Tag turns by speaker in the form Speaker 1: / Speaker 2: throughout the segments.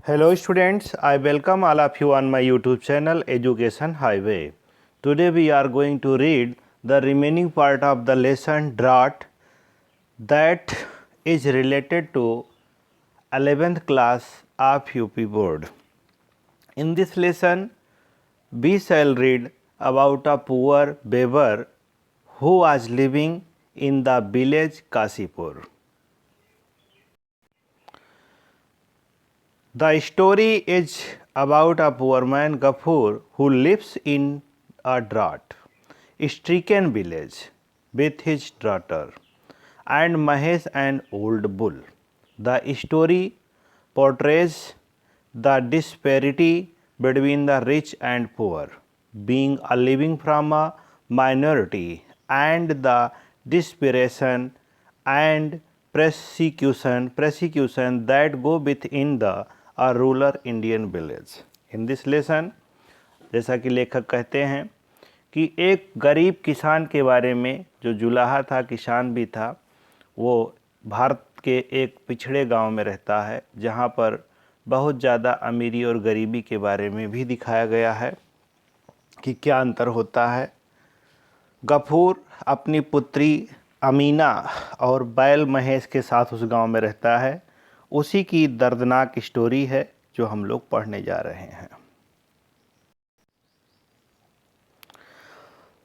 Speaker 1: Hello students, I welcome all of you on my YouTube channel Education Highway. Today we are going to read the remaining part of the lesson drought that is related to 11th class of UP board. In this lesson we shall read about a poor weaver who was living in the village Kasipur. The story is about a poor man Gafur who lives in a drought-stricken village with his daughter and Mahesh, an old bull. The story portrays the disparity between the rich and poor, being a living from a minority, and the desperation and persecution that go within the a rural Indian village. In this lesson, जैसा कि लेखक कहते हैं कि एक गरीब किसान के बारे में, जो जुलाहा था, किसान भी था, वो भारत के एक पिछड़े गांव में रहता है जहां पर बहुत ज़्यादा अमीरी और गरीबी के बारे में भी दिखाया गया है कि क्या अंतर होता है। गफूर अपनी पुत्री अमीना और बैल महेश के साथ उस गांव में रहता है। उसी की दर्दनाक स्टोरी है जो हम लोग पढ़ने जा रहे हैं।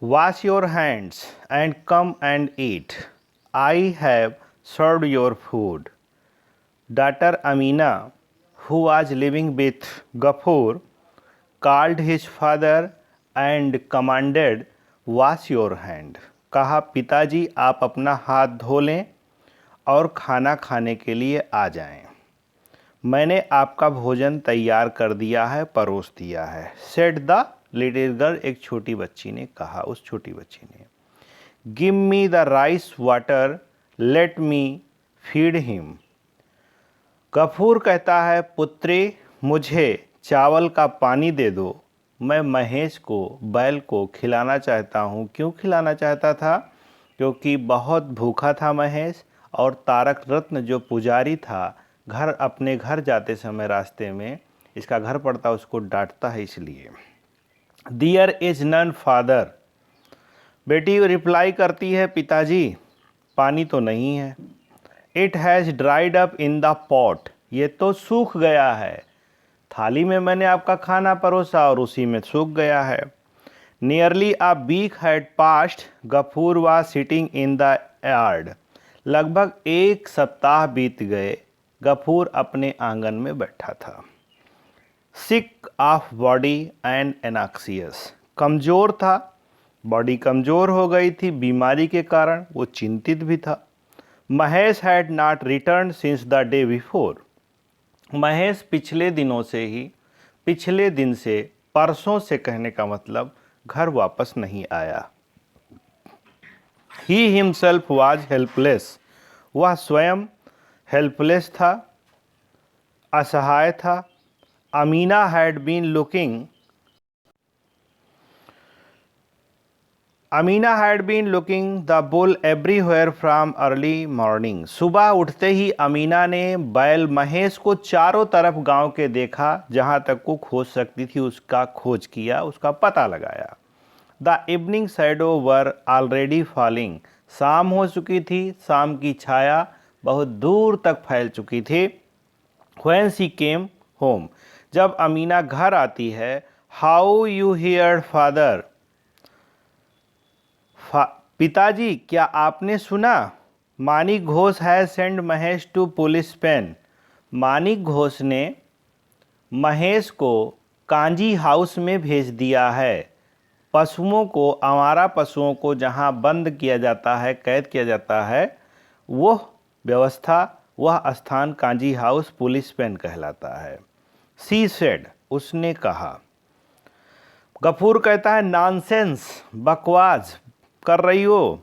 Speaker 1: Wash your hands and come and eat. I have served your food. Daughter Amina, who was living with Gafur, called his father and commanded, wash your hand. कहा, पिताजी आप अपना हाथ धो लें और खाना खाने के लिए आ जाएं। मैंने आपका भोजन तैयार कर दिया है, परोस दिया है। सेड द लिटिल गर्ल, एक छोटी बच्ची ने कहा, उस छोटी बच्ची ने। Give me the rice water, let me feed him. Gafoor कहता है, पुत्री मुझे चावल का पानी दे दो, मैं महेश को, बैल को खिलाना चाहता हूँ। क्यों खिलाना चाहता था? क्योंकि बहुत भूखा था महेश, और तारक रत्न जो पुजारी था, अपने घर जाते समय रास्ते में इसका घर पड़ता, उसको डांटता है। इसलिए देयर इज नन फादर, बेटी रिप्लाई करती है, पिताजी पानी तो नहीं है। It has dried up in the pot, ये तो सूख गया है। थाली में मैंने आपका खाना परोसा और उसी में सूख गया है। Nearly a week had passed, Gafur was sitting in the yard. लगभग एक सप्ताह बीत गए, गफूर अपने आंगन में बैठा था। सिक ऑफ बॉडी एंड एनॉक्सियस, कमज़ोर था, बॉडी कमज़ोर हो गई थी बीमारी के कारण, वो चिंतित भी था। Mahesh had not return since the day before, Mahesh पिछले दिन से, परसों से कहने का मतलब घर वापस नहीं आया। ही हिमसेल्फ वाज हेल्पलेस, वह स्वयं हेल्पलेस था, असहाय था। Amina had been looking the bull everywhere from early morning. सुबह उठते ही अमीना ने बैल महेश को चारों तरफ गांव के देखा, जहां तक वो खोज सकती थी उसका खोज किया, उसका पता लगाया। The evening shadow were already falling, शाम हो चुकी थी, शाम की छाया बहुत दूर तक फैल चुकी थी। व्हेन शी केम होम, जब अमीना घर आती है, हाउ यू हियर फादर, पिताजी क्या आपने सुना? Manik Ghosh has send Mahesh to police pen, Manik Ghosh ने महेश को कांजी हाउस में भेज दिया है। पशुओं को, आवारा पशुओं को जहां बंद किया जाता है, कैद किया जाता है, वह व्यवस्था, वह स्थान कांजी हाउस पुलिस पेन कहलाता है। सी सेड, उसने कहा। गफूर कहता है, नॉनसेंस, बकवास कर रही हो।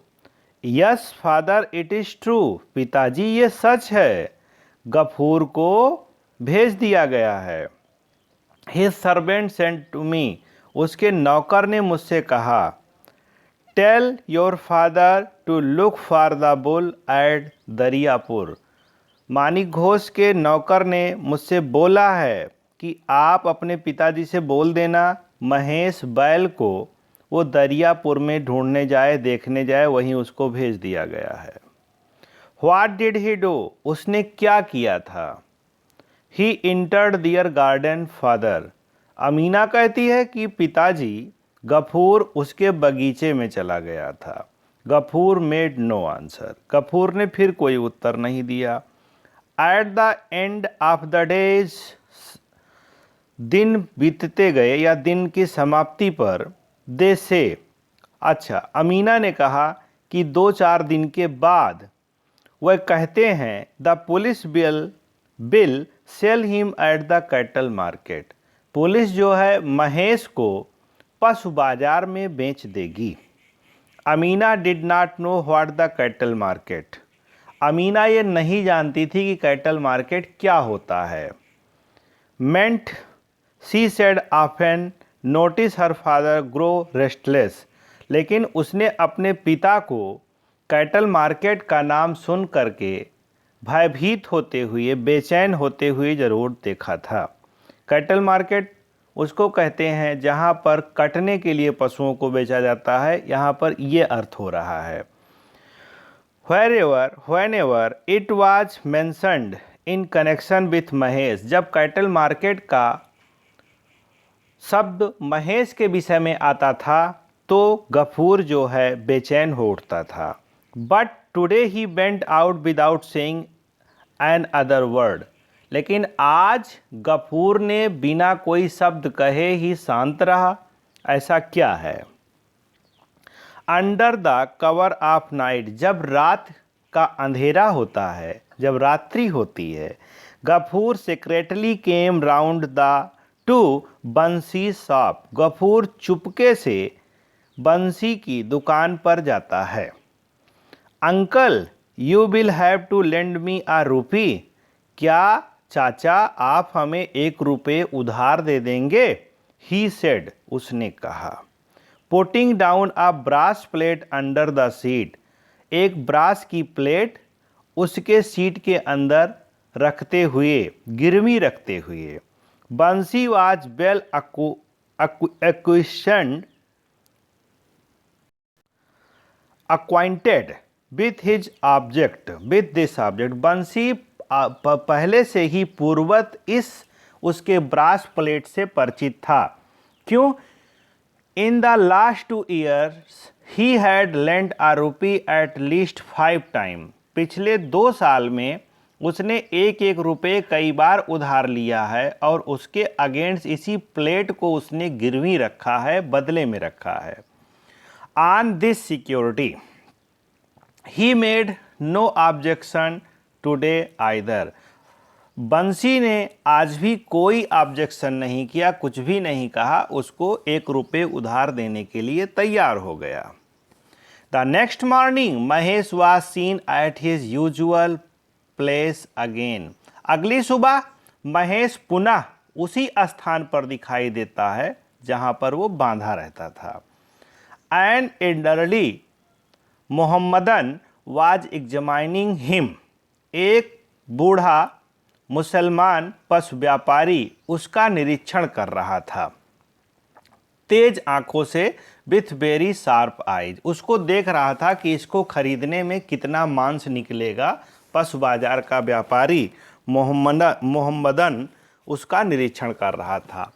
Speaker 1: Yes father it is true, पिताजी ये सच है, गफूर को भेज दिया गया है। His servant sent to me, उसके नौकर ने मुझसे कहा, tell your father to look for the bull at Dariyapur, Manik Ghosh के नौकर ने मुझसे बोला है कि आप अपने पिताजी से बोल देना महेश बैल को वो दरियापुर में ढूंढने जाए, देखने जाए, वहीं उसको भेज दिया गया है। What did he do? उसने क्या किया था? ही इंटर्ड दियर गार्डन फादर। अमीना कहती है कि पिताजी गफूर उसके बगीचे में चला गया था। Gafur made no answer. Gafur ने फिर कोई उत्तर नहीं दिया। At the end of the days, दिन बीतते गए या दिन की समाप्ति पर, दे से, अच्छा, अमीना ने कहा कि 2-4 दिन के बाद वह कहते हैं the police bill cell him at the cattle market. Police जो है महेश को पशु बाजार में बेच देगी। Amina did not know what the cattle market. Amina ये नहीं जानती थी कि कैटल मार्केट क्या होता है। मेंट she said often notice her father grow restless. लेकिन उसने अपने पिता को कैटल मार्केट का नाम सुन करके भयभीत होते हुए, बेचैन होते हुए ज़रूर देखा था। कैटल मार्केट उसको कहते हैं जहाँ पर कटने के लिए पशुओं को बेचा जाता है। यहाँ पर ये अर्थ हो रहा है। whenever it was mentioned in connection with Mahesh, जब कैटल मार्केट का शब्द महेश के विषय में आता था तो गफूर जो है बेचैन हो उठता था। But today he went out without saying another word. लेकिन आज गफूर ने बिना कोई शब्द कहे ही शांत रहा। ऐसा क्या है? Under the cover of night, जब रात का अंधेरा होता है, जब रात्रि होती है, Gafur secretly came round the to Bansi shop. Gafur चुपके से बंसी की दुकान पर जाता है। Uncle you will have to lend me a rupee. क्या चाचा आप हमें 1 रुपये उधार दे देंगे? ही सेड, उसने कहा। Putting down a brass plate under the seat, एक ब्रास की प्लेट उसके सीट के अंदर रखते हुए, गिरवी रखते हुए। Bansi was well acquainted with his object, with this object। बंसी पहले से ही पूर्वत उसके ब्रास प्लेट से परिचित था। क्यों? In the last 2 years he had lent a rupee at least 5 times। पिछले 2 साल में उसने 1-1 रुपये कई बार उधार लिया है और उसके अगेंस्ट इसी प्लेट को उसने गिरवी रखा है, बदले में रखा है। On this security he made no objection today either। बंसी ने आज भी ऑब्जेक्शन ऑब्जेक्शन नहीं किया, कुछ भी नहीं कहा, उसको 1 रुपये उधार देने के लिए तैयार हो गया। The next morning Mahesh was seen at his usual place again. अगली सुबह महेश पुनः उसी स्थान पर दिखाई देता है जहां पर वो बांधा रहता था। And elderly Mohammedan was examining him. एक बूढ़ा मुसलमान पशु व्यापारी उसका निरीक्षण कर रहा था। तेज आंखों से, विथ वेरी शार्प आइज, उसको देख रहा था कि इसको खरीदने में कितना मांस निकलेगा। पशु बाजार का व्यापारी मोहम्मदन उसका निरीक्षण कर रहा था।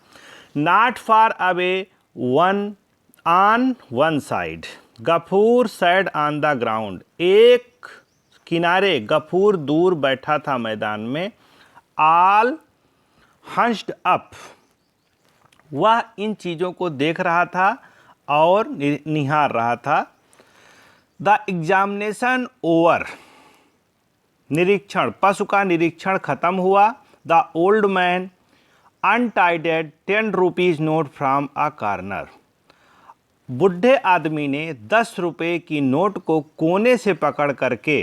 Speaker 1: Not far away on one side Gafur sat on the ground. एक किनारे गफूर दूर बैठा था मैदान में। ऑल हंस्ड अप, वह इन चीज़ों को देख रहा था और निहार रहा था। द एग्जामिनेशन ओवर, निरीक्षण, पशु का निरीक्षण खत्म हुआ। The old man untied 10 rupees note from a corner. बुढ़े आदमी ने 10 रुपये की नोट को कोने से पकड़ करके,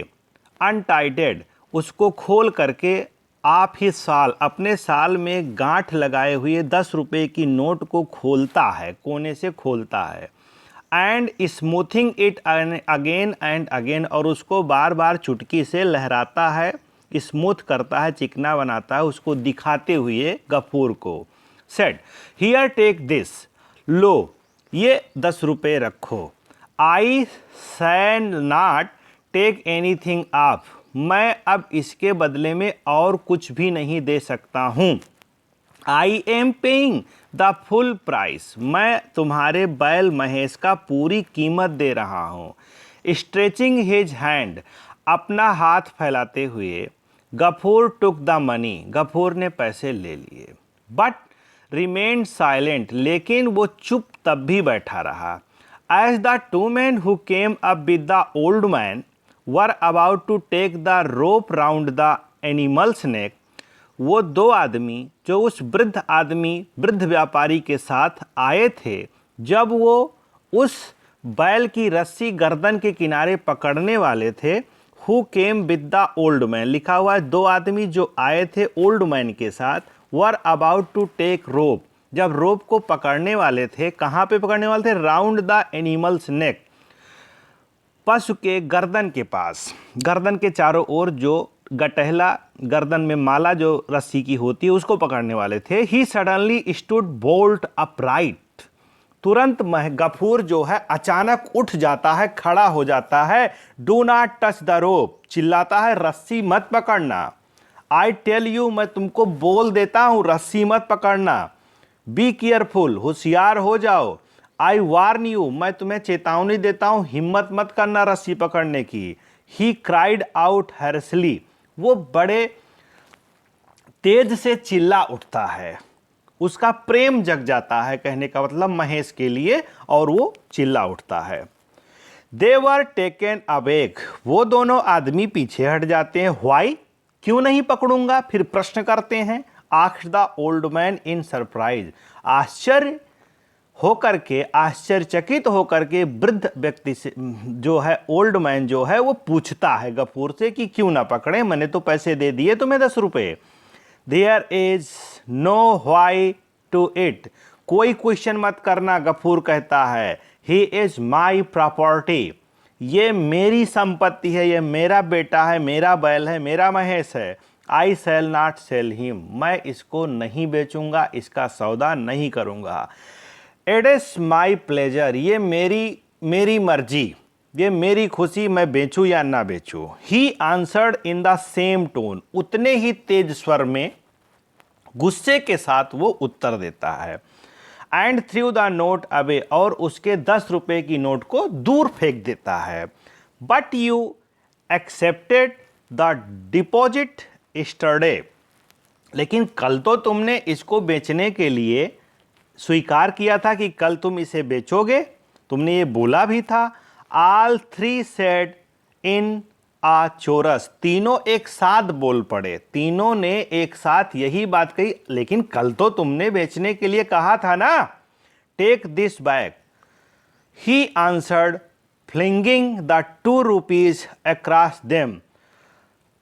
Speaker 1: अनटाइडेड, उसको खोल करके, आप ही साल, अपने साल में गांठ लगाए हुए 10 रुपये की नोट को खोलता है, कोने से खोलता है। And smoothing it again and again, और उसको बार बार चुटकी से लहराता है, स्मूथ करता है, चिकना बनाता है, उसको दिखाते हुए गफूर को सेड, हियर टेक दिस, लो ये 10 रुपये रखो। I shall not take anything of, मैं अब इसके बदले में और कुछ भी नहीं दे सकता हूँ। I am paying the full price, मैं तुम्हारे बैल महेश का पूरी कीमत दे रहा हूँ। स्ट्रेचिंग हिज हैंड, अपना हाथ फैलाते हुए Gafur took the money, Gafur ने पैसे ले लिए। बट रिमेन्ड साइलेंट, लेकिन वो चुप तब भी बैठा रहा। As the two man who came up with the old man were about to take the rope round the animal's neck, वो दो आदमी जो उस वृद्ध व्यापारी के साथ आए थे, जब वो उस बैल की रस्सी गर्दन के किनारे पकड़ने वाले थे, who came with the old man, लिखा हुआ है दो आदमी जो आए थे ओल्ड मैन के साथ, वर अबाउट टू टेक रोप, जब रोप को पकड़ने वाले थे, कहाँ पे पकड़ने वाले थे? राउंड द एनिमल्स नेक, पशु के गर्दन के पास, गर्दन के चारों ओर जो गटहला गर्दन में माला जो रस्सी की होती है उसको पकड़ने वाले थे। He suddenly stood bolt upright, तुरंत गफूर जो है अचानक उठ जाता है, खड़ा हो जाता है। Do not touch the rope, चिल्लाता है रस्सी मत पकड़ना। आई टेल यू, मैं तुमको बोल देता हूं रस्सी मत पकड़ना। बी केयरफुल, होशियार हो जाओ। आई वार्न यू, मैं तुम्हें चेतावनी देता हूं, हिम्मत मत करना रस्सी पकड़ने की। ही क्राइड आउट हैरसली, वो बड़े तेज से चिल्ला उठता है, उसका प्रेम जग जाता है, कहने का मतलब महेश के लिए, और वो चिल्ला उठता है। दे वर टेकन अबेक, वो दोनों आदमी पीछे हट जाते हैं। व्हाई, क्यों नहीं पकड़ूंगा, फिर प्रश्न करते हैं। Asked the old man in surprise, आश्चर्यचकित होकर के वृद्ध व्यक्ति से जो है ओल्ड मैन जो है वो पूछता है गफूर से कि क्यों ना पकड़े, मैंने तो पैसे दे दिए तुम्हें 10 रुपये। There is no why to it, कोई क्वेश्चन मत करना, गफूर कहता है। ही इज माई प्रॉपर्टी, ये मेरी संपत्ति है, ये मेरा बेटा है, मेरा बैल है, मेरा महेश है। आई शैल नॉट सेल हिम, मैं इसको नहीं बेचूंगा, इसका सौदा नहीं करूंगा। इट इज माई प्लेजर, ये मेरी मर्जी, ये मेरी खुशी, मैं बेचूं या ना बेचूं। He answered in the same tone, उतने ही तेज स्वर में गुस्से के साथ वो उत्तर देता है। And through the note away, और उसके 10 रुपए की नोट को दूर फेंक देता है। But you accepted the deposit yesterday, लेकिन कल तो तुमने इसको बेचने के लिए स्वीकार किया था कि कल तुम इसे बेचोगे, तुमने ये बोला भी था। ऑल थ्री सेड इन आ चोरस, तीनों एक साथ बोल पड़े, तीनों ने एक साथ यही बात कही, लेकिन कल तो तुमने बेचने के लिए कहा था ना। Take this back, he answered flinging the 2 rupees across them,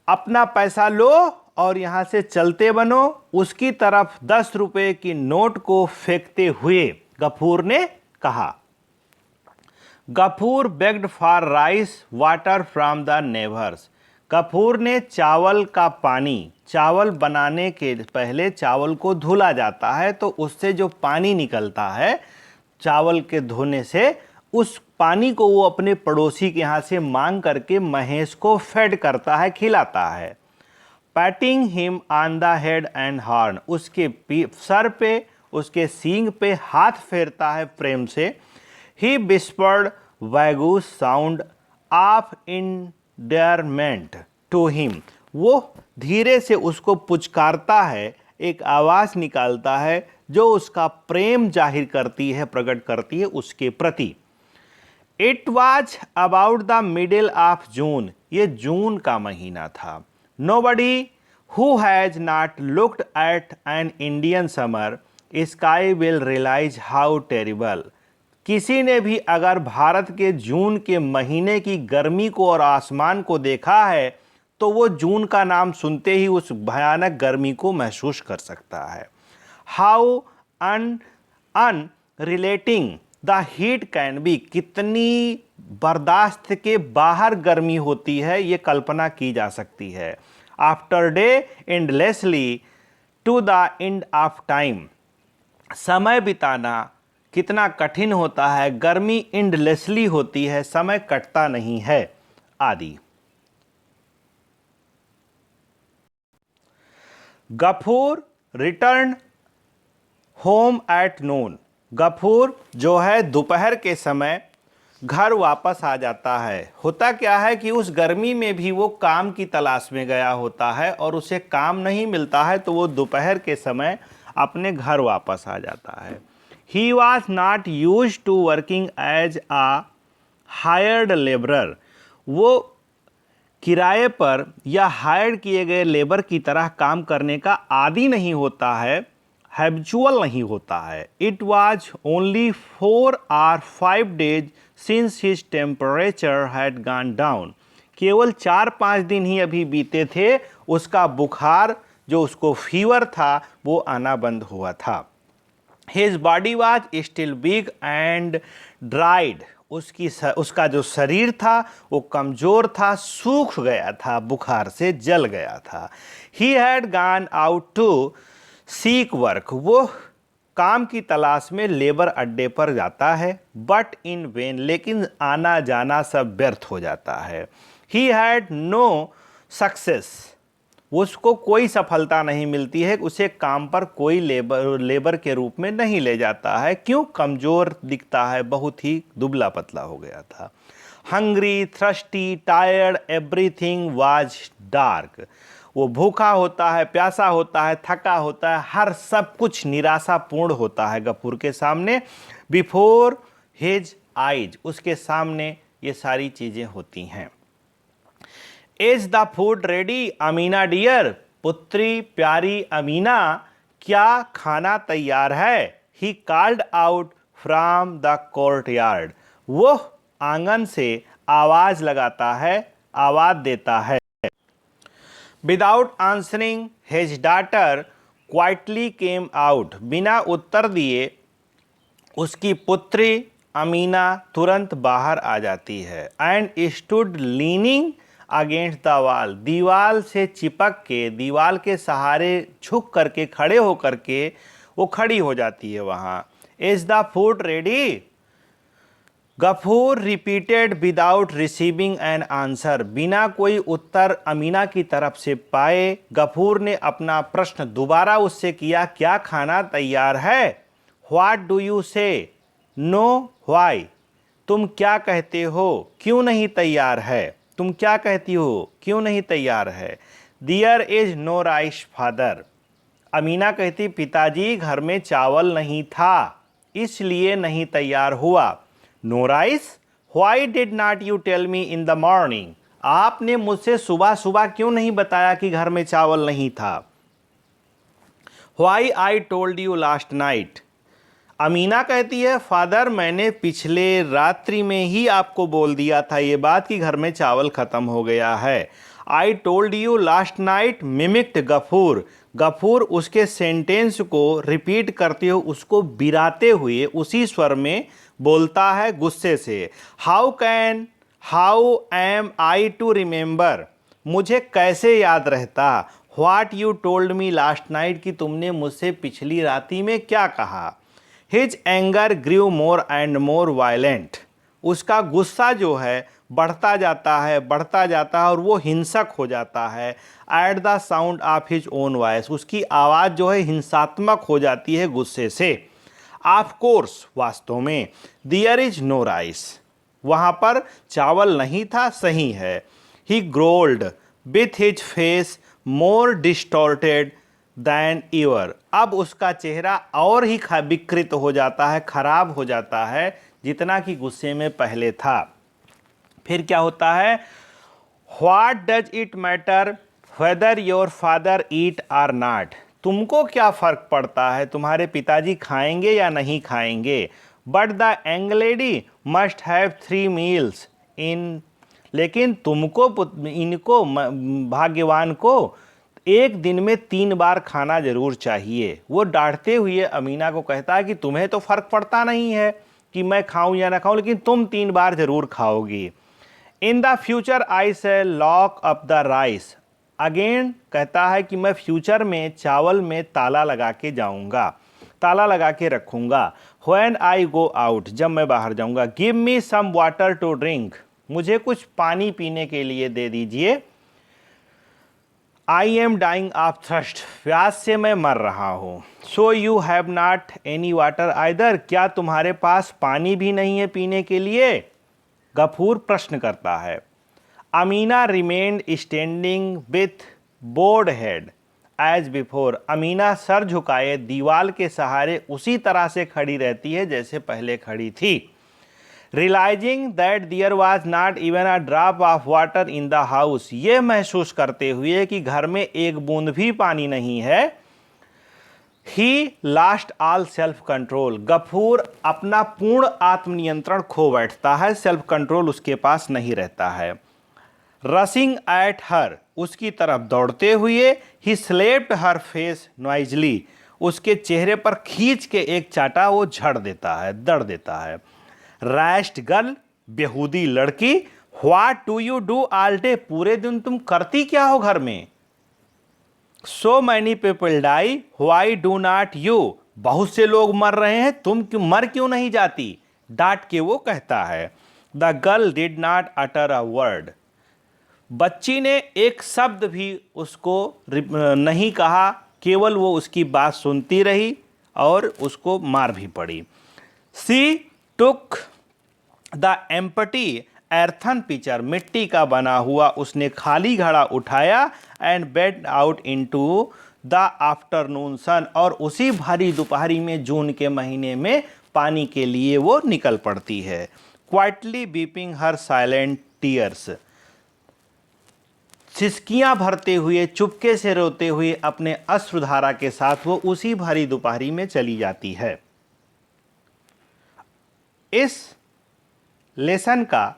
Speaker 1: अपना पैसा लो और यहां से चलते बनो, उसकी तरफ 10 रुपए की नोट को फेंकते हुए गफूर ने कहा। Gafur begged for rice water from the neighbours, Gafur ने चावल का पानी, चावल बनाने के पहले चावल को धुला जाता है तो उससे जो पानी निकलता है चावल के धोने से, उस पानी को वो अपने पड़ोसी के यहाँ से मांग करके महेश को फेड करता है, खिलाता है। Patting him on the head and horn, उसके सर पे, उसके सींग पे हाथ फेरता है प्रेम से। He whispered vague sound of endearment to him, वो धीरे से उसको पुचकारता है, एक आवाज़ निकालता है जो उसका प्रेम जाहिर करती है, प्रकट करती है उसके प्रति। It was about the middle of June, ये जून का महीना था। Nobody who has not looked at an Indian summer sky will realise how terrible, किसी ने भी अगर भारत के जून के महीने की गर्मी को और आसमान को देखा है तो वो जून का नाम सुनते ही उस भयानक गर्मी को महसूस कर सकता है। How unrelenting the heat can be, कितनी बर्दाश्त के बाहर गर्मी होती है ये कल्पना की जा सकती है। After day endlessly to the end of time. समय बिताना कितना कठिन होता है, गर्मी एंडलेसली होती है, समय कटता नहीं है, आदि। Gafur return home at noon. Gafur जो है दोपहर के समय घर वापस आ जाता है। होता क्या है कि उस गर्मी में भी वो काम की तलाश में गया होता है और उसे काम नहीं मिलता है, तो वो दोपहर के समय अपने घर वापस आ जाता है। He was not use to working as a hired labourer. वो किराए पर या हायर किए गए लेबर की तरह काम करने का आदी नहीं होता है, हैबिचुअल नहीं होता है। It was only 4 or 5 days since his temperature had gone down. केवल 4-5 दिन ही अभी बीते थे, उसका बुखार जो उसको फीवर था वो आना बंद हुआ था। His body was still big and dried. उसका जो शरीर था वो कमज़ोर था, सूख गया था, बुखार से जल गया था। He had gone out to seek work. वो काम की तलाश में लेबर अड्डे पर जाता है, बट इन वेन, लेकिन आना जाना सब व्यर्थ हो जाता है। He had no success. उसको कोई सफलता नहीं मिलती है, उसे काम पर कोई लेबर के रूप में नहीं ले जाता है। क्यों? कमज़ोर दिखता है, बहुत ही दुबला पतला हो गया था। Hungry, thirsty, tired, everything was dark. वो भूखा होता है, प्यासा होता है, थका होता है, हर सब कुछ निराशापूर्ण होता है गफूर के सामने। बिफोर हिज आइज, उसके सामने ये सारी चीज़ें होती हैं। Is the food ready Amina dear. पुत्री प्यारी अमीना, क्या खाना तैयार है? He called out from the courtyard. वो आंगन से आवाज लगाता है, आवाज देता है। Without answering his daughter quietly came out. बिना उत्तर दिए उसकी पुत्री अमीना तुरंत बाहर आ जाती है। And stood leaning against the wall. दीवाल से चिपक के, दीवाल के सहारे झुक करके, खड़े होकर के वो खड़ी हो जाती है वहाँ। Is the food ready? Gafur repeated without receiving an answer. बिना कोई उत्तर अमीना की तरफ से पाए गफूर ने अपना प्रश्न दोबारा उससे किया, क्या खाना तैयार है? व्हाट डू यू से? Know why. तुम क्या कहते हो, क्यों नहीं तैयार है? तुम क्या कहती हो, क्यों नहीं तैयार है? There is no rice father. Amina कहती, पिताजी घर में चावल नहीं था, इसलिए नहीं तैयार हुआ। No rice? Why did not you tell me in the morning. आपने मुझसे सुबह सुबह क्यों नहीं बताया कि घर में चावल नहीं था? Why I told you last night. Amina कहती है, फादर मैंने पिछले रात्रि में ही आपको बोल दिया था ये बात कि घर में चावल ख़त्म हो गया है। I told you last night mimicked Gafur. Gafur उसके सेंटेंस को रिपीट करते हुए, उसको बिराते हुए उसी स्वर में बोलता है गुस्से से। How am I to remember. मुझे कैसे याद रहता? What you told me last night, कि तुमने मुझसे पिछली राति में क्या कहा? His anger grew more and more violent. उसका गुस्सा जो है बढ़ता जाता है, बढ़ता जाता है और वो हिंसक हो जाता है। At the sound of his own voice. उसकी आवाज़ जो है हिंसात्मक हो जाती है गुस्से से। ऑफ कोर्स, वास्तव में। There is no rice. वहाँ पर चावल नहीं था, सही है। He growled with his face more distorted than ever. अब उसका चेहरा और ही विकृत हो जाता है, खराब हो जाता है, जितना कि गुस्से में पहले था। फिर क्या होता है? What does it matter whether your father eat or not. तुमको क्या फ़र्क पड़ता है तुम्हारे पिताजी खाएंगे या नहीं खाएंगे? But the young lady must have 3 meals इन। लेकिन तुमको, इनको, भाग्यवान को एक दिन में 3 बार खाना जरूर चाहिए। वो डांटते हुए अमीना को कहता है कि तुम्हें तो फ़र्क पड़ता नहीं है कि मैं खाऊं या ना खाऊं, लेकिन तुम 3 बार जरूर खाओगी। इन द फ्यूचर आई से lock up the rice. Again कहता है कि मैं फ्यूचर में चावल में ताला लगा के जाऊंगा, ताला लगा के रखूंगा। व्हेन आई गो आउट, जब मैं बाहर जाऊंगा। Give me some water to drink, मुझे कुछ पानी पीने के लिए दे दीजिए। I am dying of thirst, प्यास से मैं मर रहा हूँ। So you have not any water either, क्या तुम्हारे पास पानी भी नहीं है पीने के लिए? गफूर प्रश्न करता है। Amina remained standing with bowed head as before, Amina सर झुकाए दीवाल के सहारे उसी तरह से खड़ी रहती है जैसे पहले खड़ी थी। Realising that there was not even a drop of water in the house, ये महसूस करते हुए कि घर में एक बूंद भी पानी नहीं है। He lost all self control, Gafur अपना पूर्ण आत्मनियंत्रण खो बैठता है, सेल्फ कंट्रोल उसके पास नहीं रहता है। रसिंग एट हर, उसकी तरफ दौड़ते हुए, ही स्लेप्ड हर फेस नॉइजली, उसके चेहरे पर खींच के एक चाटा वो झड़ देता है, दड़ देता है। रैस्ट गर्ल, बेहूदी लड़की, what do you do all day, पूरे दिन तुम करती क्या हो घर में? So many people die, why do not you, बहुत से लोग मर रहे हैं, तुम मर क्यों नहीं जाती? डांट के वो कहता है। The girl did not utter a word, बच्ची ने एक शब्द भी उसको नहीं कहा, केवल वो उसकी बात सुनती रही और उसको मार भी पड़ी। She took the empty earthen pitcher, मिट्टी का बना हुआ उसने खाली घड़ा उठाया, and bade out into the afternoon sun, और उसी भारी दोपहरी में जून के महीने में पानी के लिए वो निकल पड़ती है। क्वाइटली बीपिंग हर साइलेंट टीयर्स, सिसकियां भरते हुए, चुपके से रोते हुए अपने अश्रुधारा के साथ वो उसी भारी दोपहरी में चली जाती है। इस लेसन का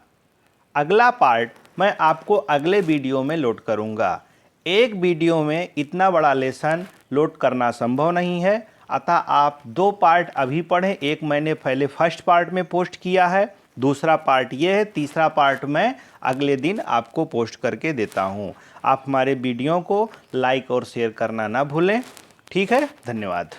Speaker 1: अगला पार्ट मैं आपको अगले वीडियो में लोड करूंगा। एक वीडियो में इतना बड़ा लेसन लोड करना संभव नहीं है, अतः आप 2 पार्ट अभी पढ़ें। एक मैंने पहले फर्स्ट पार्ट में पोस्ट किया है, दूसरा पार्ट ये है, तीसरा पार्ट मैं अगले दिन आपको पोस्ट करके देता हूँ। आप हमारे वीडियो को लाइक और शेयर करना ना भूलें। ठीक है, धन्यवाद।